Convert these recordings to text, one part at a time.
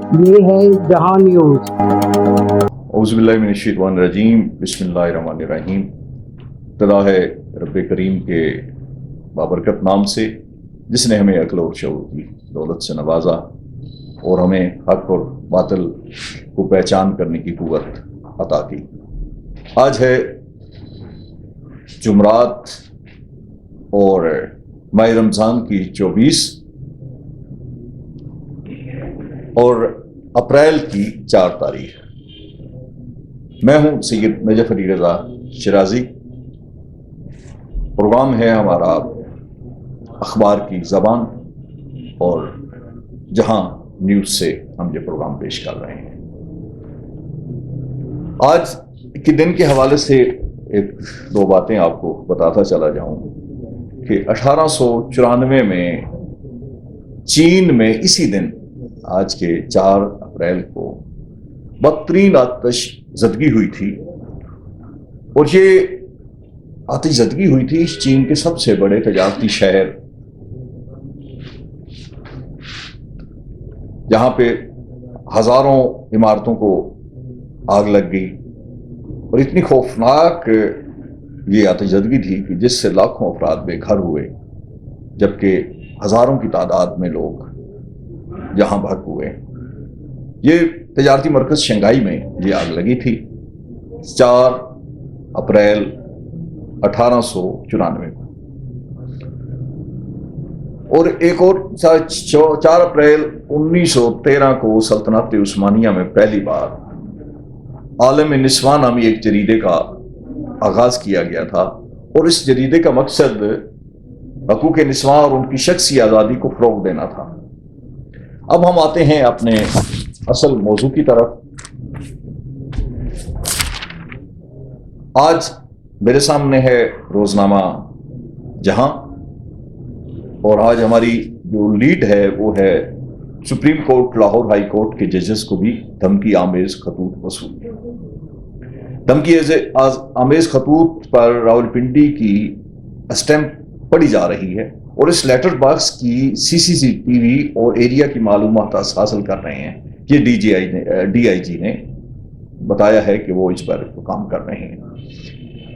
یہ ہے جہاں نیوز۔ اعوذ باللہ من الشیطان الرجیم، بسم اللہ الرحمن الرحیم۔ ابتدا ہے رب کریم کے بابرکت نام سے جس نے ہمیں عقل اور شعور کی دولت سے نوازا اور ہمیں حق اور باطل کو پہچان کرنے کی قوت عطا کی۔ آج ہے جمعرات اور ماہ رمضان کی 24 اور اپریل کی 4 تاریخ۔ میں ہوں سید نجف علی رضا شرازی۔ پروگرام ہے ہمارا اخبار کی زبان اور جہاں نیوز سے ہم یہ پروگرام پیش کر رہے ہیں۔ آج کے دن کے حوالے سے ایک دو باتیں آپ کو بتاتا چلا جاؤں کہ 1894 میں چین میں اسی دن آج کے 4 اپریل کو بدترین آتش زدگی ہوئی تھی، اور یہ آتش زدگی ہوئی تھی چین کے سب سے بڑے تجارتی شہر جہاں پہ ہزاروں عمارتوں کو آگ لگ گئی، اور اتنی خوفناک یہ آتش زدگی تھی کہ جس سے لاکھوں افراد بے گھر ہوئے، جبکہ ہزاروں کی تعداد میں لوگ جہاں بھگ ہوئے۔ یہ تجارتی مرکز شنگھائی میں یہ آگ لگی تھی 4 اپریل 1894 کو، اور ایک اور 4 اپریل 1913 کو سلطنت عثمانیہ میں پہلی بار عالم نسواں نامی ایک جریدے کا آغاز کیا گیا تھا، اور اس جریدے کا مقصد حقوق نسواں اور ان کی شخصی آزادی کو فروغ دینا تھا۔ اب ہم آتے ہیں اپنے اصل موضوع کی طرف۔ آج میرے سامنے ہے روزنامہ جہاں، اور آج ہماری جو لیڈ ہے وہ ہے supreme court Lahore high court کے ججز کو بھی دھمکی آمیز خطوط موصول۔ دھمکی آمیز خطوط پر راولپنڈی کی اسٹیمپ پڑی جا رہی ہے، اور اس لیٹر باکس کی CCTV اور ایریا کی معلومات حاصل کر رہے ہیں۔ یہ DIG نے بتایا ہے کہ وہ اس پر کام کر رہے ہیں۔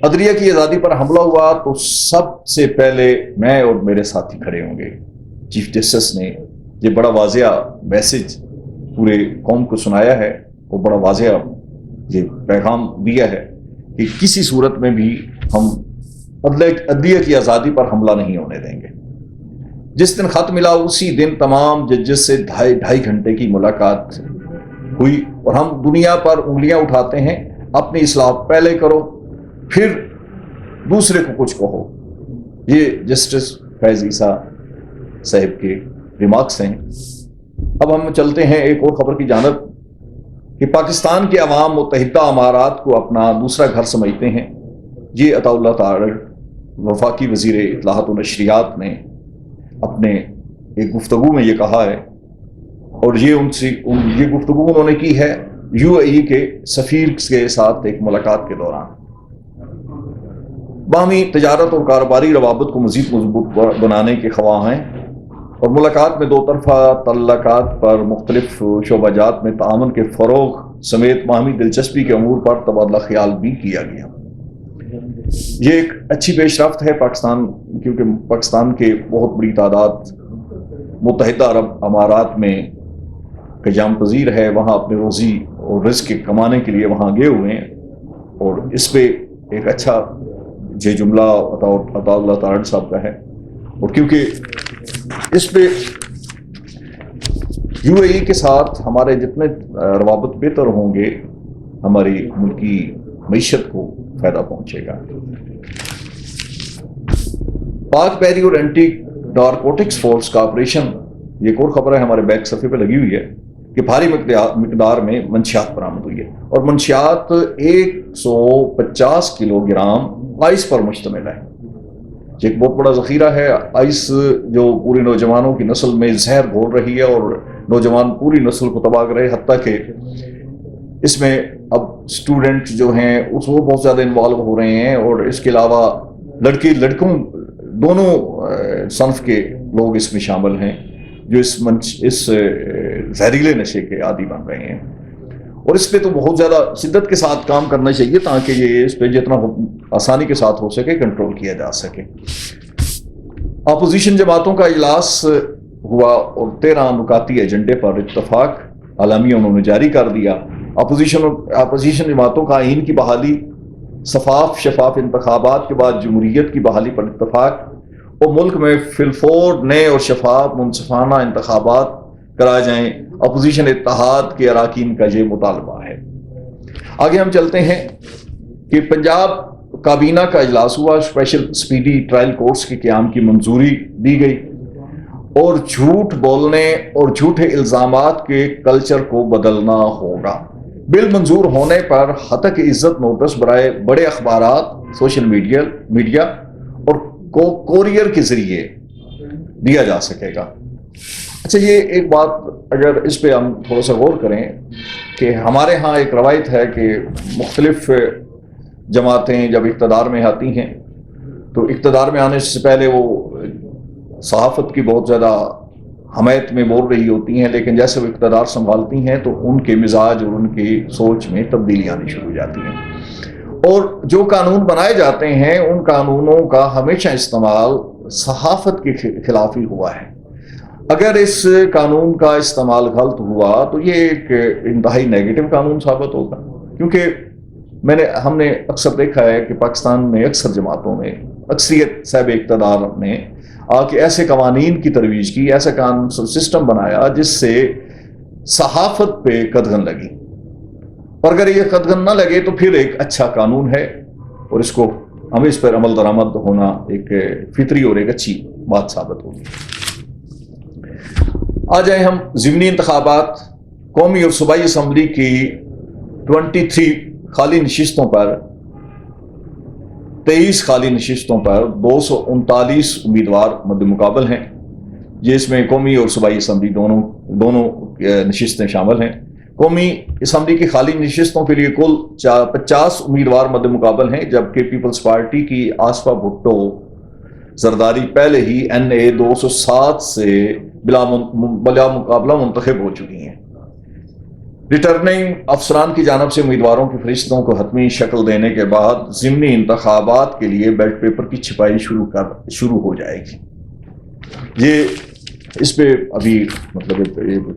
عدلیہ کی آزادی پر حملہ ہوا تو سب سے پہلے میں اور میرے ساتھی کھڑے ہوں گے۔ چیف جسٹس نے یہ بڑا واضح میسج پورے قوم کو سنایا ہے، اور بڑا واضح یہ پیغام دیا ہے کہ کسی صورت میں بھی ہم عدلیہ کی آزادی پر حملہ نہیں ہونے دیں گے۔ جس دن خط ملا اسی دن تمام ججز سے 2.5 گھنٹے کی ملاقات ہوئی، اور ہم دنیا پر انگلیاں اٹھاتے ہیں اپنی اصلاح پہلے کرو پھر دوسرے کو کچھ کہو۔ یہ جسٹس فیض عیسیٰ صاحب کے ریمارکس ہیں۔ اب ہم چلتے ہیں ایک اور خبر کی جانب کہ پاکستان کے عوام متحدہ امارات کو اپنا دوسرا گھر سمجھتے ہیں۔ یہ عطا اللہ تعالی وفاقی وزیر اطلاعات و نشریات نے اپنے ایک گفتگو میں یہ کہا ہے، اور یہ گفتگو انہوں نے کی ہے UAE کے سفیر کے ساتھ ایک ملاقات کے دوران۔ باہمی تجارت اور کاروباری روابط کو مزید مضبوط بنانے کے خواہاں ہیں، اور ملاقات میں 2 طرفہ تعلقات پر مختلف شعبہ جات میں تعاون کے فروغ سمیت باہمی دلچسپی کے امور پر تبادلہ خیال بھی کیا گیا۔ یہ ایک اچھی پیش رفت ہے پاکستان، کیونکہ پاکستان کے بہت بڑی تعداد متحدہ عرب امارات میں قیام پذیر ہے، وہاں اپنے روزی اور رزق کمانے کے لیے وہاں گئے ہوئے ہیں، اور اس پہ ایک اچھا یہ جملہ عطا اللہ تعالی صاحب کا ہے، اور کیونکہ اس پہ UAE کے ساتھ ہمارے جتنے روابط بہتر ہوں گے ہماری ملکی معیشت کو فائدہ پہنچے گا۔ پاک پیری اور اینٹی نارکوٹکس فورس کا آپریشن، یہ ایک اور خبر ہے ہمارے بیک صفحے پہ لگی ہوئی ہے کہ بھاری مقدار میں منشیات برآمد ہوئی ہے، اور منشیات 150 کلو گرام آئس پر مشتمل ہے۔ یہ ایک بہت بڑا ذخیرہ ہے آئس، جو پوری نوجوانوں کی نسل میں زہر گھول رہی ہے، اور نوجوان پوری نسل کو تباہ کر رہے، حتیٰ کہ اس میں اب اسٹوڈنٹ جو ہیں وہ بہت زیادہ انوالو ہو رہے ہیں، اور اس کے علاوہ لڑکوں دونوں صنف کے لوگ اس میں شامل ہیں۔ جو اس زہریلے نشے کے عادی بن رہے ہیں. اور اس پہ تو بہت زیادہ شدت کے ساتھ کام کرنا چاہیے تاکہ یہ اس پہ جتنا آسانی کے ساتھ ہو سکے کنٹرول کیا جا سکے. اپوزیشن جماعتوں کا اجلاس ہوا اور 13 نکاتی ایجنڈے پر اتفاق عالمیہ انہوں نے جاری کر دیا. اپوزیشن جماعتوں کا آئین کی بحالی، شفاف انتخابات کے بعد جمہوریت کی بحالی پر اتفاق اور ملک میں فی الفور نئے اور شفاف منصفانہ انتخابات کرائے جائیں. اپوزیشن اتحاد کے اراکین کا یہ مطالبہ ہے. آگے ہم چلتے ہیں کہ پنجاب کابینہ کا اجلاس ہوا. اسپیشل اسپیڈی ٹرائل کورٹس کے قیام کی منظوری دی گئی اور جھوٹ بولنے اور جھوٹے الزامات کے کلچر کو بدلنا ہوگا. بل منظور ہونے پر ہتک عزت نوٹس برائے بڑے اخبارات، سوشل میڈیا اور کوریئر کے ذریعے دیا جا سکے گا. اچھا، یہ ایک بات اگر اس پہ ہم تھوڑا سا غور کریں کہ ہمارے ہاں ایک روایت ہے کہ مختلف جماعتیں جب اقتدار میں آتی ہیں تو اقتدار میں آنے سے پہلے وہ صحافت کی بہت زیادہ حمایت میں بول رہی ہوتی ہیں، لیکن جیسے وہ اقتدار سنبھالتی ہیں تو ان کے مزاج اور ان کی سوچ میں تبدیلی آنی شروع ہو جاتی ہیں. اور جو قانون بنائے جاتے ہیں ان قانونوں کا ہمیشہ استعمال صحافت کے خلاف ہی ہوا ہے. اگر اس قانون کا استعمال غلط ہوا تو یہ ایک انتہائی نیگیٹو قانون ثابت ہوگا، کیونکہ ہم نے اکثر دیکھا ہے کہ پاکستان میں اکثر جماعتوں میں اکثریت صاحب اقتدار نے آ کے ایسے قوانین کی ترویج کی، ایسا قانون سسٹم بنایا جس سے صحافت پہ قدغن لگی. اور اگر یہ قدغن نہ لگے تو پھر ایک اچھا قانون ہے اور اس کو ہمیں اس پر عمل درآمد ہونا ایک فطری اور ایک اچھی بات ثابت ہوگی. آ جائیں ہم ضمنی انتخابات. قومی اور صوبائی اسمبلی کی 23 خالی نشستوں پر 23 خالی نشستوں پر 239 امیدوار مد مقابل ہیں، جس میں قومی اور صوبائی اسمبلی دونوں نشستیں شامل ہیں. قومی اسمبلی کی خالی نشستوں کے لیے کل 50 امیدوار مد مقابل ہیں، جبکہ پیپلز پارٹی کی آصفہ بھٹو زرداری پہلے ہی NA 207 سے بلا مقابلہ منتخب ہو چکی ہیں. ریٹرننگ افسران کی جانب سے امیدواروں کی فہرستوں کو حتمی شکل دینے کے بعد ضمنی انتخابات کے لیے بیلٹ پیپر کی چھپائی شروع ہو جائے گی. یہ اس پہ ابھی مطلب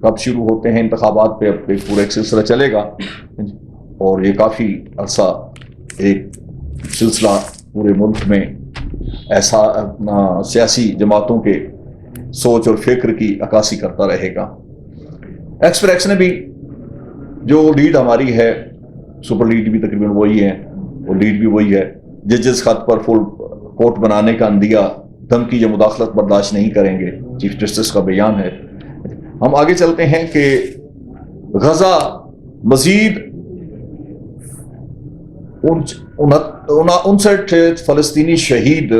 کب شروع ہوتے ہیں انتخابات پہ اب پورا ایک سلسلہ چلے گا اور یہ کافی عرصہ ایک سلسلہ پورے ملک میں ایسا سیاسی جماعتوں کے سوچ اور فکر کی عکاسی کرتا رہے گا. ایکسپریس نے بھی جو لیڈ ہماری ہے، سپر لیڈ بھی تقریباً وہی ہے اور لیڈ بھی وہی ہے. ججز خط پر فل کورٹ بنانے کا اندیہ، دھمکی یا مداخلت برداشت نہیں کریں گے، چیف جسٹس کا بیان ہے. ہم آگے چلتے ہیں کہ غزہ مزید 59 فلسطینی شہید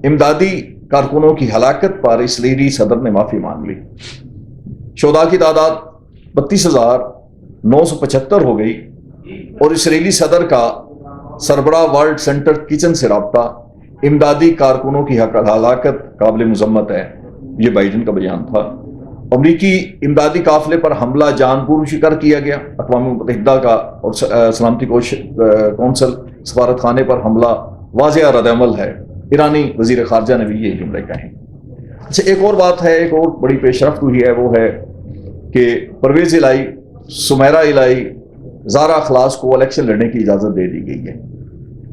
امدادی کارکنوں کی ہلاکت پر اسرائیلی صدر نے معافی مانگ لی. شہداء کی تعداد 32,975 ہو گئی اور اسرائیلی صدر کا سربراہ ورلڈ سینٹر کچن سے رابطہ امدادی کارکنوں کی ہلاکت قابل مذمت ہے. یہ بائیڈن کا بیان تھا. امریکی امدادی قافلے پر حملہ جان شکار کیا گیا. اقوام متحدہ کا اور سلامتی کونسل سفارت خانے پر حملہ واضح رد عمل ہے. ایرانی وزیر خارجہ نے بھی یہ جملے کہے. اچھا، ایک اور بات ہے، ایک اور بڑی پیش رفت ہوئی ہے، وہ ہے کہ پرویز الہی، سمیرہ الہی، زارا اخلاص کو الیکشن لڑنے کی اجازت دے دی گئی ہے.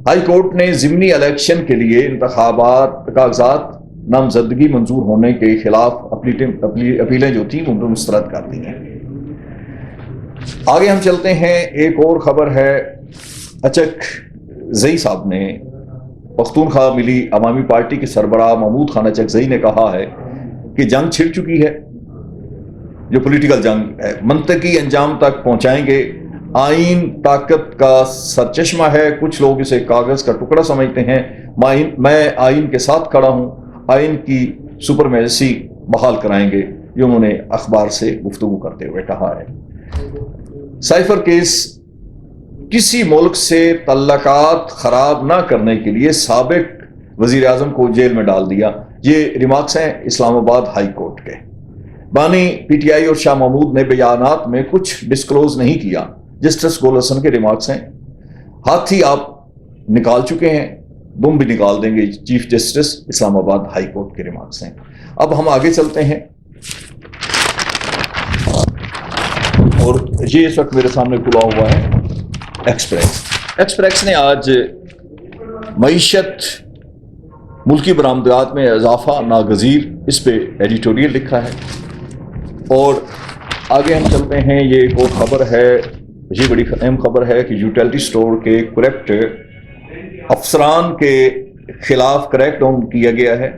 ہائی کورٹ نے ضمنی الیکشن کے لیے انتخابات کاغذات نامزدگی منظور ہونے کے خلاف اپیلیں جو تھیں ان کو مسترد کر دی ہیں. آگے ہم چلتے ہیں. ایک اور خبر ہے، اچک زئی صاحب نے، پختونخوا ملی عوامی پارٹی کے سربراہ محمود خان اچک زئی نے کہا ہے کہ جنگ چھڑ چکی ہے، جو پولیٹیکل جنگ ہے منطقی انجام تک پہنچائیں گے. آئین طاقت کا سرچشمہ ہے، کچھ لوگ اسے کاغذ کا ٹکڑا سمجھتے ہیں. میں آئین کے ساتھ کھڑا ہوں، آئین کی سپرمیسی بحال کرائیں گے، یہ انہوں نے اخبار سے گفتگو کرتے ہوئے کہا ہے. سائفر کیس، کسی ملک سے تعلقات خراب نہ کرنے کے لیے سابق وزیر اعظم کو جیل میں ڈال دیا. یہ ریمارکس ہیں اسلام آباد ہائی کورٹ کے. بانی پی ٹی آئی اور شاہ محمود نے بیانات میں کچھ ڈسکلوز نہیں کیا. جسٹس گول حسن کے ریمارکس ہیں. ہاتھی آپ نکال چکے ہیں, تم بھی نکال دیں گے. چیف جسٹس اسلام آباد ہائی کورٹ کے ریمارکس ہیں. اب ہم آگے چلتے ہیں, اور یہ اس وقت میرے سامنے کھلا ہوا ہے ایکسپریس. ایکسپریس نے آج معیشت, ملکی برآمدات میں اضافہ ناگزیر, اس پہ ایڈیٹوریل لکھا ہے. اور آگے ہم چلتے ہیں. یہ ایک اور خبر ہے, یہ بڑی اہم خبر ہے کہ یوٹیلٹی سٹور کے کرپٹ افسران کے خلاف کریک ڈاؤن کیا گیا ہے.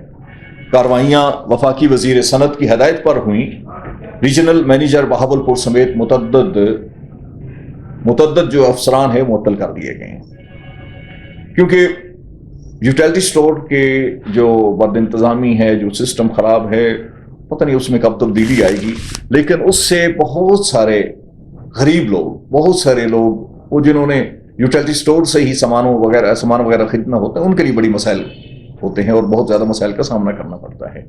کاروائیاں وفاقی وزیر صنعت کی ہدایت پر ہوئیں. ریجنل مینیجر بہاولپور سمیت متعدد جو افسران ہیں معطل کر دیے گئے ہیں, کیونکہ یوٹیلٹی سٹور کے جو بد انتظامی ہے, جو سسٹم خراب ہے, پتہ نہیں اس میں کب تبدیلی آئے گی. لیکن اس سے بہت سارے غریب لوگ, بہت سارے لوگ وہ جنہوں نے یوٹیلٹی سٹور سے ہی سامان وغیرہ خریدنا ہوتا ہے, ان کے لیے بڑی مسائل ہوتے ہیں اور بہت زیادہ مسائل کا سامنا کرنا پڑتا ہے.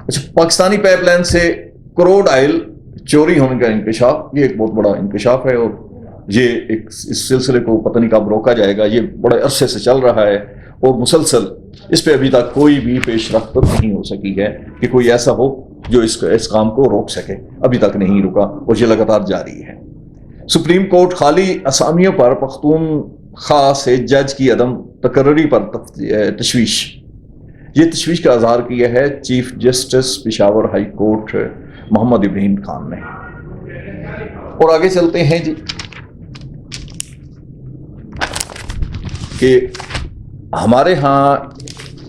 اچھا, پاکستانی پائپ لائن سے کروڈ آئل چوری ہونے کا انکشاف, یہ ایک بہت بڑا انکشاف ہے, اور یہ ایک اس سلسلے کو پتہ نہیں کب روکا جائے گا. یہ بڑے عرصے سے چل رہا ہے اور مسلسل اس پہ ابھی تک کوئی بھی پیش رفت نہیں ہو سکی ہے کہ کوئی ایسا ہو جو اس کام کو روک سکے. ابھی تک نہیں رکا اور یہ لگاتار جاری ہے. سپریم کورٹ خالی اسامیوں پر پختونخوا سے جج کی عدم تقرری پر تشویش, یہ تشویش کا اظہار کیا ہے chief justice Peshawar high court Muhammad Ibrahim Khan نے. اور آگے چلتے ہیں جی, کہ ہمارے ہاں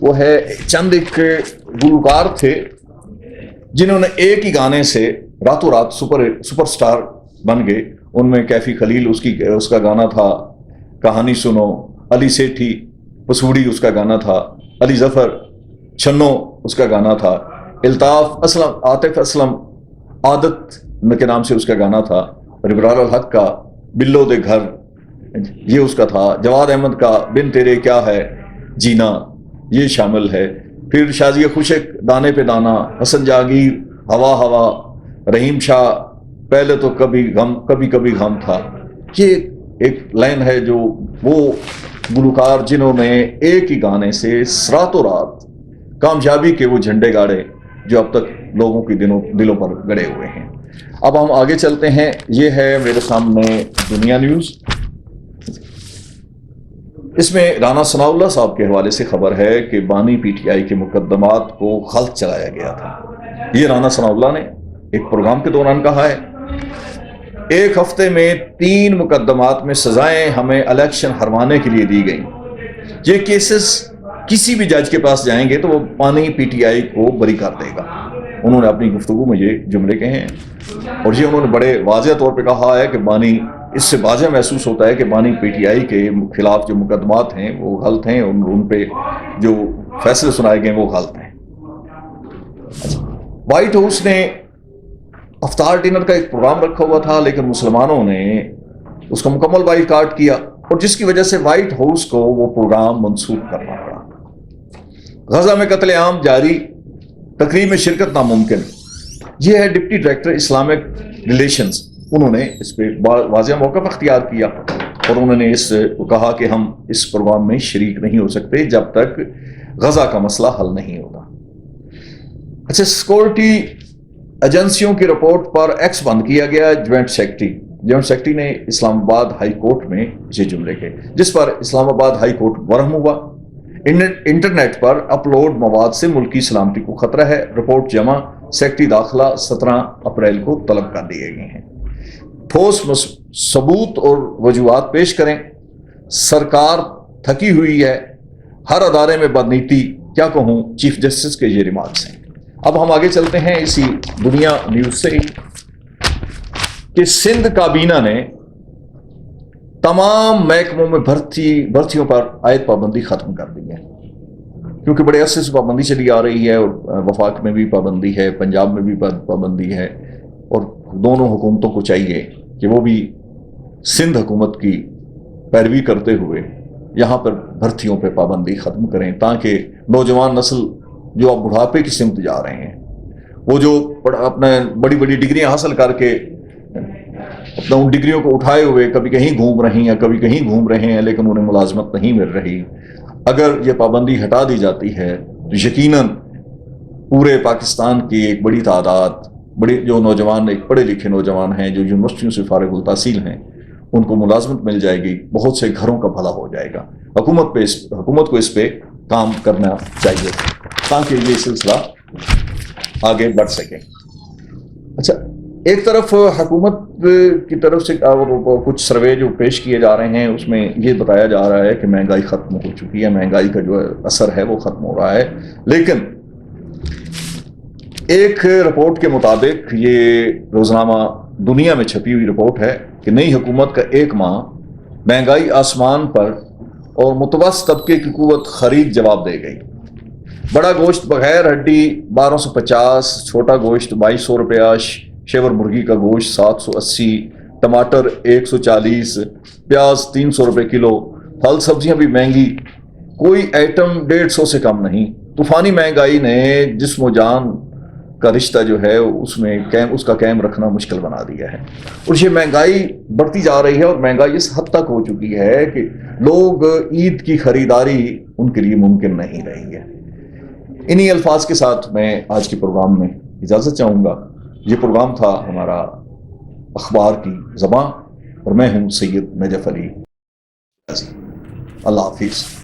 وہ ہے چند ایک گلوکار تھے جنہوں نے ایک ہی گانے سے راتوں رات سپر سٹار بن گئے. ان میں کیفی خلیل, اس کا گانا تھا کہانی سنو. علی سیٹھی پسوڑی, اس کا گانا تھا. علی ظفر چھنو, اس کا گانا تھا. الطاف اسلم, عاطف اسلم عادت کے نام سے اس کا گانا تھا. اور ابرار الحق کا بلو دے گھر, یہ اس کا تھا. جواد احمد کا بن تیرے کیا ہے جینا, یہ شامل ہے. پھر شازیہ خوشک دانے پہ دانا, حسن جہانگیر ہوا ہوا, رحیم شاہ پہلے تو کبھی کبھی غم تھا. یہ ایک لائن ہے جو وہ گلوکار جنہوں نے ایک ہی گانے سے راتوں رات کامیابی کے وہ جھنڈے گاڑے جو اب تک لوگوں کی دلوں پر گڑے ہوئے ہیں. اب ہم آگے چلتے ہیں. یہ ہے میرے سامنے دنیا نیوز. اس میں رانا ثناء اللہ صاحب کے حوالے سے خبر ہے کہ بانی پی ٹی آئی کے مقدمات کو غلط چلایا گیا تھا. یہ رانا ثناء اللہ نے ایک پروگرام کے دوران کہا ہے. ایک ہفتے میں 3 مقدمات میں سزائیں ہمیں الیکشن ہروانے کے لیے دی گئیں. یہ کیسز کسی بھی جج کے پاس جائیں گے تو وہ بانی پی ٹی آئی کو بری کر دے گا. انہوں نے اپنی گفتگو میں یہ جملے کہے ہیں, اور یہ انہوں نے بڑے واضح طور پہ کہا ہے کہ بانی, اس سے واضح محسوس ہوتا ہے کہ بانی پی ٹی آئی کے خلاف جو مقدمات ہیں وہ غلط ہیں, ان پہ جو فیصلے سنائے گئے وہ غلط ہیں. وائٹ ہاؤس نے افطار ڈنر کا ایک پروگرام رکھا ہوا تھا, لیکن مسلمانوں نے اس کا مکمل بائیکاٹ کیا, اور جس کی وجہ سے وائٹ ہاؤس کو وہ پروگرام منسوخ کرنا پڑا. غزہ میں قتل عام جاری, تقریب میں شرکت ناممکن. یہ ہے ڈپٹی ڈائریکٹر اسلامک ریلیشنز, انہوں نے اس پہ واضح موقف اختیار کیا, اور انہوں نے اس کو کہا کہ ہم اس پروگرام میں شریک نہیں ہو سکتے جب تک غزہ کا مسئلہ حل نہیں ہوگا. اچھا, سیکورٹی ایجنسیوں کی رپورٹ پر ایکس بند کیا گیا. جوائنٹ سیکرٹری نے اسلام آباد ہائی کورٹ میں یہ جملے کہے, جس پر اسلام آباد ہائی کورٹ برہم ہوا. انٹرنیٹ پر اپلوڈ مواد سے ملکی سلامتی کو خطرہ ہے. رپورٹ جمع, سیکرٹری داخلہ 17 اپریل کو طلب کر دیے گئے ہیں. ٹھوس ثبوت اور وجوہات پیش کریں. سرکار تھکی ہوئی ہے, ہر ادارے میں بدنیتی, کیا کہوں, چیف جسٹس کے یہ ریمارکس ہیں. اب ہم آگے چلتے ہیں اسی دنیا نیوز سے کہ سندھ کابینہ نے تمام محکموں میں بھرتیوں پر عائد پابندی ختم کر دی ہے, کیونکہ بڑے عرصے سے پابندی چلی آ رہی ہے, اور وفاق میں بھی پابندی ہے, پنجاب میں بھی پابندی ہے, اور دونوں حکومتوں کو چاہیے کہ وہ بھی سندھ حکومت کی پیروی کرتے ہوئے یہاں پر بھرتیوں پہ پابندی ختم کریں, تاکہ نوجوان نسل جو اب بڑھاپے کی سمت جا رہے ہیں وہ جو اپنے بڑی بڑی ڈگریاں حاصل کر کے اپنا ان ڈگریوں کو اٹھائے ہوئے کبھی کہیں گھوم رہی ہیں کبھی کہیں گھوم رہے ہیں لیکن انہیں ملازمت نہیں مل رہی، اگر یہ پابندی ہٹا دی جاتی ہے تو یقیناً پورے پاکستان کی ایک بڑی تعداد بڑے جو نوجوان ایک پڑھے لکھے نوجوان ہیں جو یونیورسٹیوں سے فارغ التحصیل ہیں ان کو ملازمت مل جائے گی، بہت سے گھروں کا بھلا ہو جائے گا۔ حکومت کو اس پہ کام کرنا چاہیے تاکہ یہ سلسلہ آگے بڑھ سکے۔ اچھا، ایک طرف حکومت کی طرف سے کچھ سروے جو پیش کیے جا رہے ہیں اس میں یہ بتایا جا رہا ہے کہ مہنگائی ختم ہو چکی ہے، مہنگائی کا جو اثر ہے وہ ختم ہو رہا ہے، لیکن ایک رپورٹ کے مطابق، یہ روزنامہ دنیا میں چھپی ہوئی رپورٹ ہے کہ نئی حکومت کا ایک ماہ مہنگائی آسمان پر اور متوسط طبقے کی قوت خرید جواب دے گئی۔ بڑا گوشت بغیر ہڈی 1250، چھوٹا گوشت 2200 روپیہ، شیور مرغی کا گوشت 780، ٹماٹر 140، پیاز 300 روپے کلو، پھل سبزیاں بھی مہنگی، کوئی آئٹم 150 سے کم نہیں۔ طوفانی مہنگائی نے جسم و جان کا رشتہ جو ہے اس کا قائم رکھنا مشکل بنا دیا ہے، اور یہ مہنگائی بڑھتی جا رہی ہے، اور مہنگائی اس حد تک ہو چکی ہے کہ لوگ عید کی خریداری ان کے لیے ممکن نہیں رہی ہے۔ انہی الفاظ کے ساتھ میں آج کے پروگرام میں اجازت چاہوں گا۔ یہ پروگرام تھا ہمارا اخبار کی زبان، اور میں ہوں سید نجف علی۔ اللہ حافظ۔